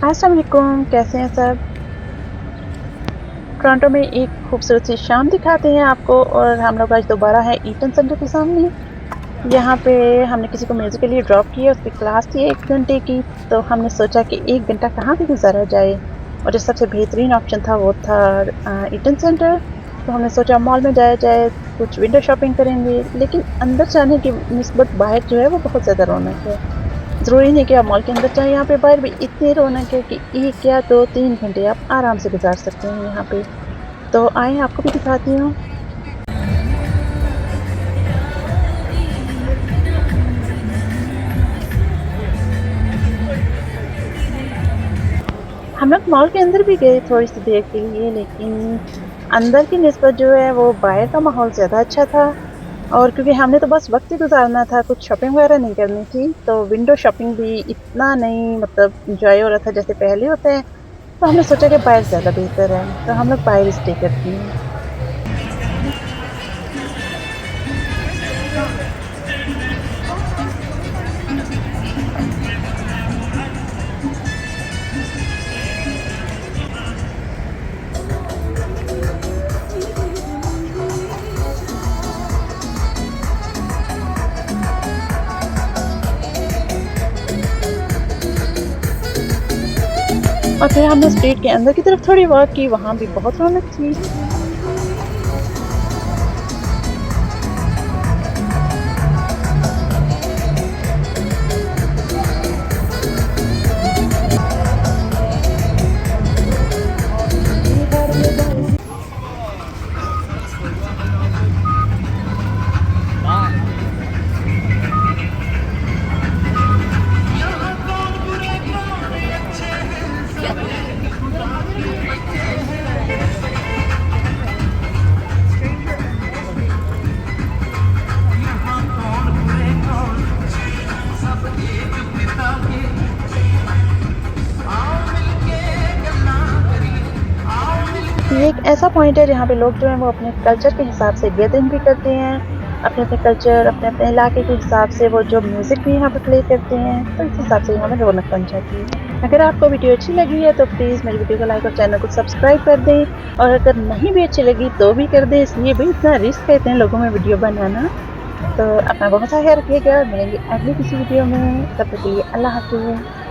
अस्सलाम वालेकुम, कैसे हैं सब? टोरंटो में एक खूबसूरत सी शाम दिखाते हैं आपको और हम लोग आज दोबारा है ईटन सेंटर के सामने। यहाँ पे हमने किसी को म्यूज़िक के लिए ड्रॉप किया, उसकी क्लास थी 1 घंटे की, तो हमने सोचा कि 1 घंटा कहाँ पे गुज़ारा जाए और जो सबसे बेहतरीन ऑप्शन था वो था ईटन सेंटर। तो हमने सोचा मॉल में जाया जाए, कुछ विंडो शॉपिंग करेंगे, लेकिन अंदर जाने की निस्बत बाहर जो है वो बहुत ज़्यादा रौनक है। ज़रूरी नहीं कि आप मॉल के अंदर जाएँ, यहाँ पे बाहर भी इतनी रौनक है कि 1 या 2-3 घंटे आप आराम से गुज़ार सकते हैं यहाँ पे। तो आएँ आपको भी दिखाती हूँ। हम लोग मॉल के अंदर भी गए थोड़ी-सी देर के लिए, लेकिन अंदर की निस्बत जो है वो बाहर का माहौल ज़्यादा अच्छा था और क्योंकि हमने तो बस वक़्त ही गुज़ारना था, कुछ शॉपिंग वगैरह नहीं करनी थी, तो विंडो शॉपिंग भी इतना नहीं मतलब एन्जॉय हो रहा था जैसे पहले होता है, तो हमने सोचा कि बाहर ज़्यादा बेहतर है, तो हम लोग बाहर स्टे करते हैं। और फिर हमने स्ट्रीट के अंदर की तरफ थोड़ी वॉक की, वहाँ भी बहुत रौनक थी। ये एक ऐसा पॉइंट है जहाँ पे लोग जो हैं वो अपने कल्चर के हिसाब से गैदरिंग भी करते हैं, अपने-अपने कल्चर, अपने-अपने इलाके के हिसाब से वो जो म्यूज़िक भी यहाँ पे प्ले करते हैं, तो इस हिसाब से यहाँ पे रौनक बन जाती है। अगर आपको वीडियो अच्छी लगी है तो प्लीज़ मेरी वीडियो को लाइक और चैनल को सब्सक्राइब कर दें और अगर नहीं भी अच्छी लगी तो भी कर दें, इसलिए भी इतना रिस्क है इतने लोगों में वीडियो बनाना। तो अपना बहुत सा ख्याल रखिएगा, मिलेंगे अगली किसी वीडियो में, तब तक के लिए अल्लाह हाफ़िज़।